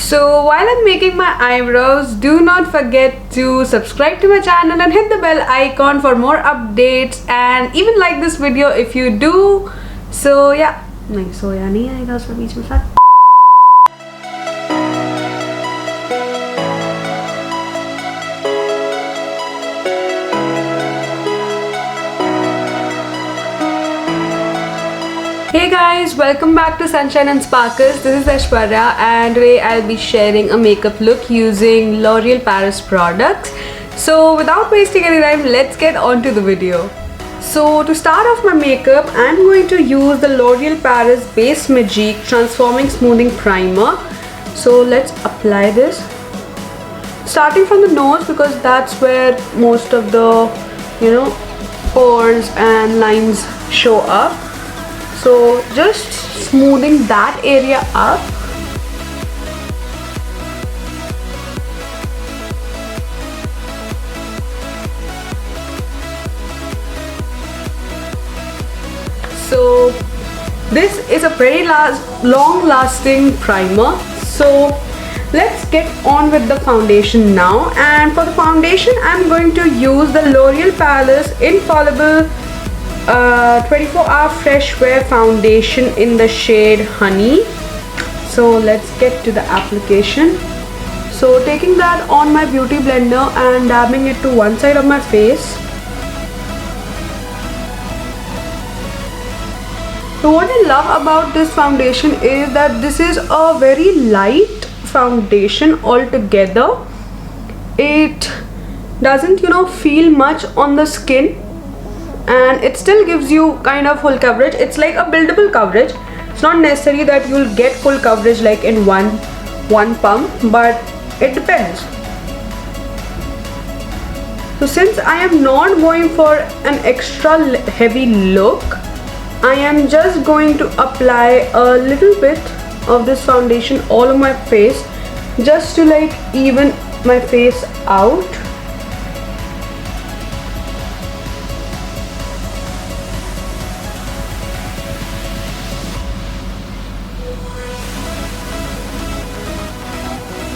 So while I'm making my eyebrows, do not forget to subscribe to my channel and hit the bell icon for more updates, and even like this video if you do. So yeah, नहीं सोया नहीं आएगा उसमें बीच में फट. Hey guys, welcome back to Sunshine and Sparkles. This is Aishwarya and today I'll be sharing a makeup look using L'Oreal Paris products. So without wasting any time, let's get on to the video. So to start off my makeup, I'm going to use the L'Oreal Paris Base Magique Transforming Smoothing Primer. So let's apply this. Starting from the nose because that's where most of the, pores and lines show up. So just smoothing that area up. So this is a very long lasting primer. So let's get on with the foundation now, and for the foundation I'm going to use the L'Oreal Paris Infallible 24-hour fresh wear foundation in the shade Honey. So let's get to the application. So taking that on my beauty blender and dabbing it to one side of my face. So what I love about this foundation is that this is a very light foundation altogether. It doesn't feel much on the skin, and it still gives you kind of full coverage. It's like a buildable coverage. It's not necessary that you'll get full coverage like in one pump, but it depends. So since I am not going for an extra heavy look, I am just going to apply a little bit of this foundation all over my face, just to like even my face out.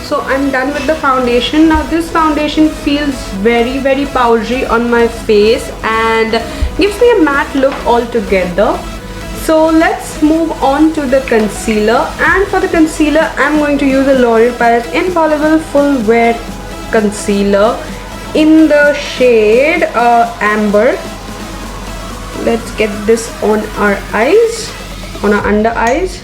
So I'm done with the foundation. Now this foundation feels very powdery on my face and gives me a matte look altogether. So let's move on to the concealer, and for the concealer I'm going to use the L'Oreal Paris Infallible Full Wear Concealer in the shade Amber. Let's get this on our eyes, on our under eyes.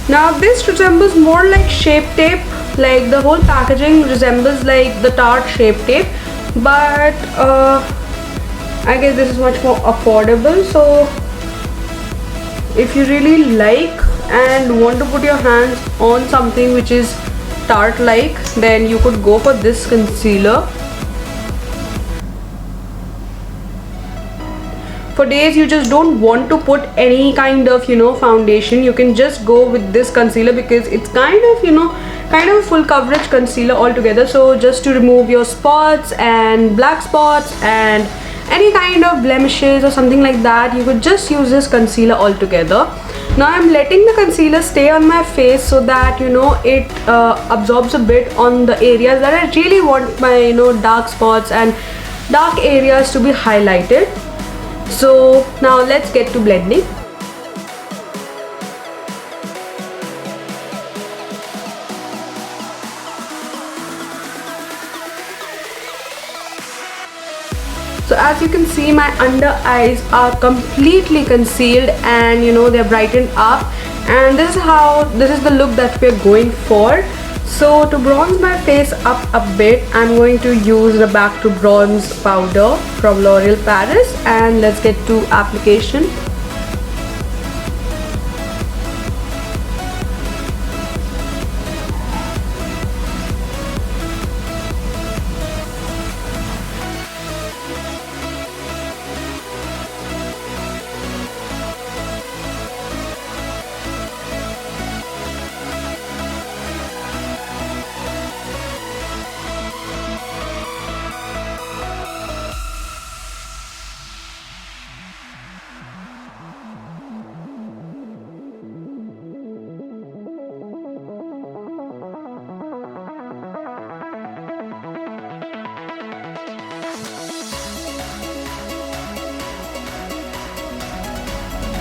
Now this resembles more like Shape Tape, like the whole packaging resembles like the Tarte Shape Tape, but I guess this is much more affordable. So if you really like and want to put your hands on something which is Tarte like, then you could go for this concealer. For days you just don't want to put any kind of foundation, you can just go with this concealer because it's kind of full coverage concealer altogether. So just to remove your spots and black spots and any kind of blemishes or something like that, you could just use this concealer altogether. Now I'm letting the concealer stay on my face so that it absorbs a bit on the areas that I really want my dark spots and dark areas to be highlighted. So now let's get to blending. So as you can see, my under eyes are completely concealed and they're brightened up, and this is the look that we're going for. So to bronze my face up a bit, I'm going to use the Back to Bronze powder from L'Oreal Paris, and let's get to application.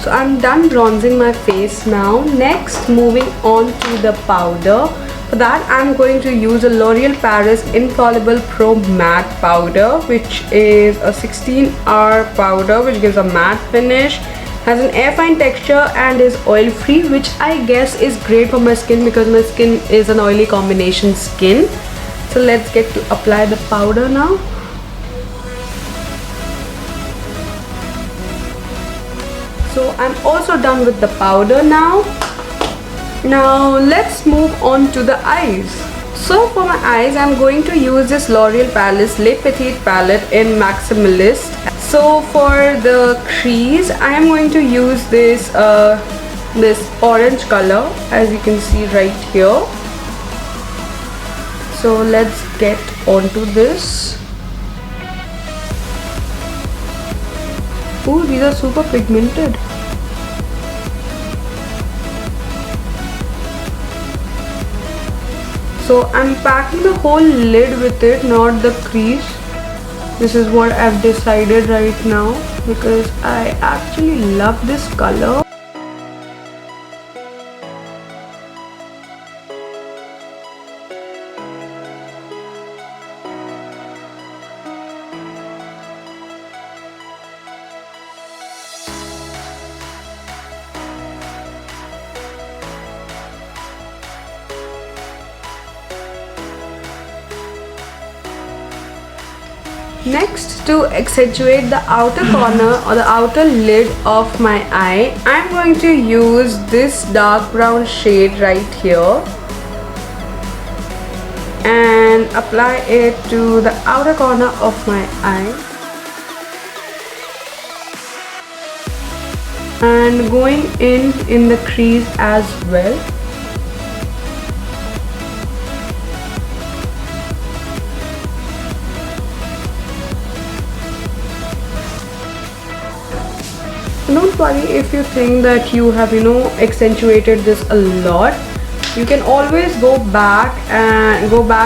So I'm done bronzing my face now. Next, moving on to the powder. For that, I'm going to use a L'Oreal Paris Infallible Pro Matte Powder, which is a 16-hour powder which gives a matte finish, has an air fine texture and is oil free, which I guess is great for my skin because my skin is an oily combination skin. So let's get to apply the powder now. So I'm also done with the powder now. Now let's move on to the eyes. So for my eyes, I'm going to use this L'Oreal Paris Les Petites palette in Maximalist. So for the crease, I am going to use this orange color, as you can see right here. So let's get onto this. Ooh, these are super pigmented. So I'm packing the whole lid with it, not the crease. This is what I've decided right now because I actually love this color. Next, to accentuate the outer corner or the outer lid of my eye, I'm going to use this dark brown shade right here and apply it to the outer corner of my eye. And going in the crease as well. Don't worry if you think that you have accentuated this a lot. You can always go back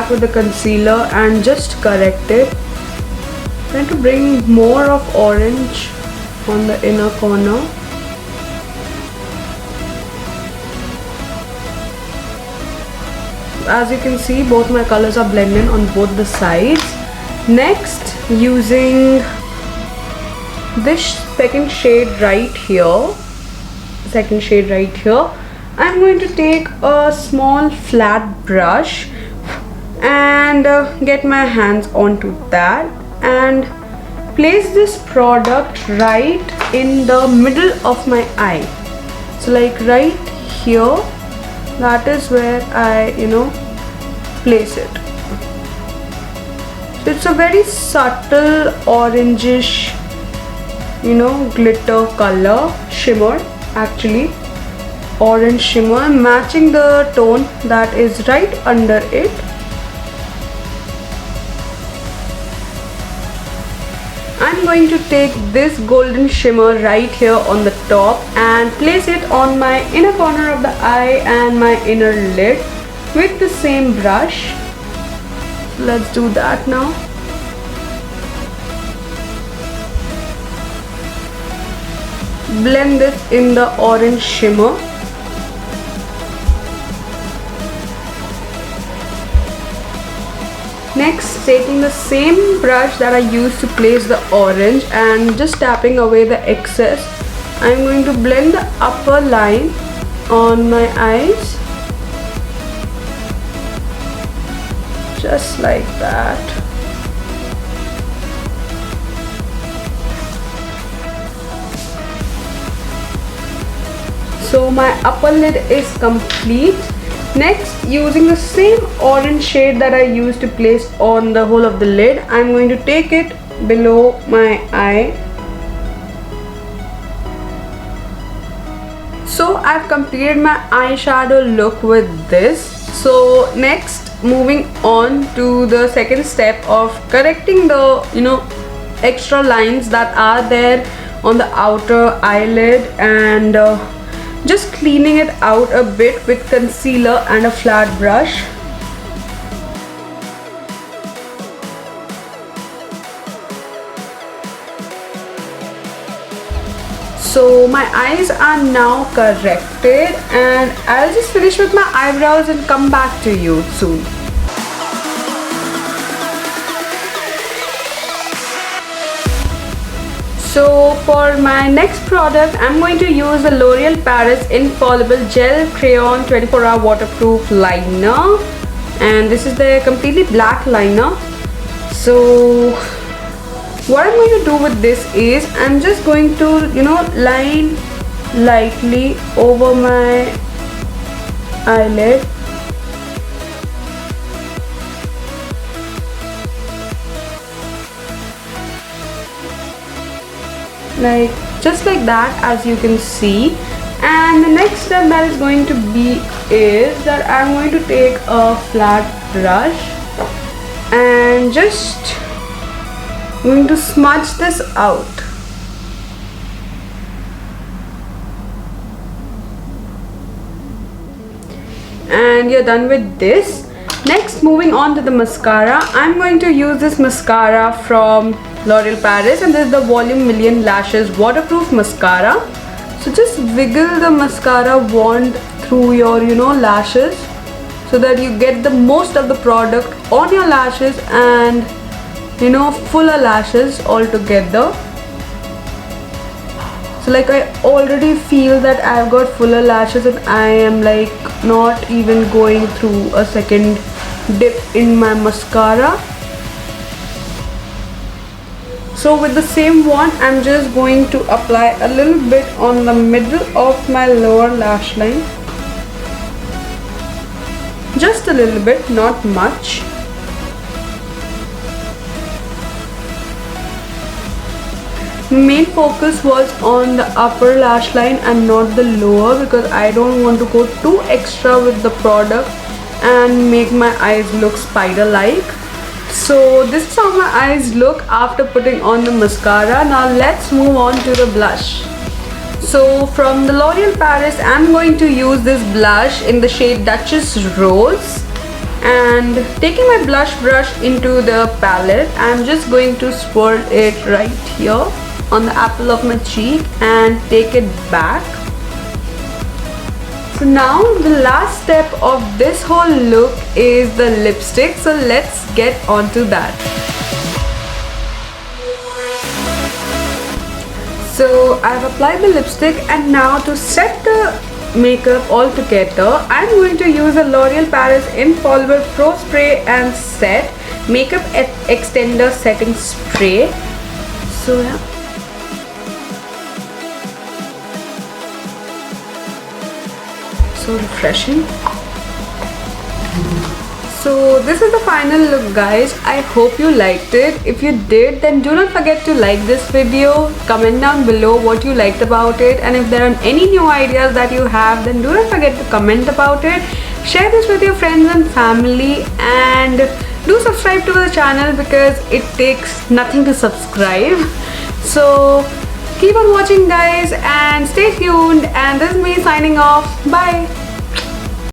with the concealer and just correct it. Trying to bring more of orange on the inner corner. As you can see, both my colors are blending on both the sides. Next, using this second shade right here, I'm going to take a small flat brush and get my hands onto that and place this product right in the middle of my eye. So like right here, that is where I place it. So it's a very subtle orangish glitter color, shimmer, actually orange shimmer, matching the tone that is right under it. I'm going to take this golden shimmer right here on the top and place it on my inner corner of the eye and my inner lid with the same brush. Let's do that now. Blend this in the orange shimmer. Next, taking the same brush that I used to place the orange and just tapping away the excess, I'm going to blend the upper line on my eyes. Just like that. So my upper lid is complete. Next, using the same orange shade that I used to place on the whole of the lid, I'm going to take it below my eye. So I've completed my eyeshadow look with this. So next, moving on to the second step of correcting the extra lines that are there on the outer eyelid and just cleaning it out a bit with concealer and a flat brush. So my eyes are now corrected, and I'll just finish with my eyebrows and come back to you soon. So for my next product, I'm going to use the L'Oreal Paris Infallible Gel Crayon 24-hour waterproof liner, and this is the completely black liner. So what I'm going to do with this is I'm just going to line lightly over my eyelid. Like just like that, as you can see. And the next step that is going to be is that I'm going to take a flat brush and just going to smudge this out. And you're done with this. Next, moving on to the mascara, I'm going to use this mascara from L'Oreal Paris, and this is the Volume Million Lashes Waterproof Mascara. So just wiggle the mascara wand through your lashes so that you get the most of the product on your lashes and fuller lashes altogether. So like I already feel that I've got fuller lashes, and I am like not even going through a second dip in my mascara. So with the same wand, I'm just going to apply a little bit on the middle of my lower lash line. Just a little bit, not much. Main focus was on the upper lash line and not the lower, because I don't want to go too extra with the product and make my eyes look spider-like. So this is how my eyes look after putting on the mascara. Now let's move on to the blush. So from the L'Oreal Paris, I'm going to use this blush in the shade Duchess Rose. And taking my blush brush into the palette, I'm just going to swirl it right here on the apple of my cheek and take it back. So now the last step of this whole look is the lipstick. So let's get on to that. So I've applied the lipstick, and now to set the makeup all together, I'm going to use a L'Oreal Paris Infallible Pro Spray and Set Makeup Extender Setting Spray. So yeah. So refreshing. So this is the final look, guys. I hope you liked it. If you did, then do not forget to like this video, comment down below what you liked about it, and if there are any new ideas that you have, then do not forget to comment about it. Share this with your friends and family, and do subscribe to the channel because it takes nothing to subscribe. So keep on watching, guys, and stay tuned, and this is me signing off. Bye.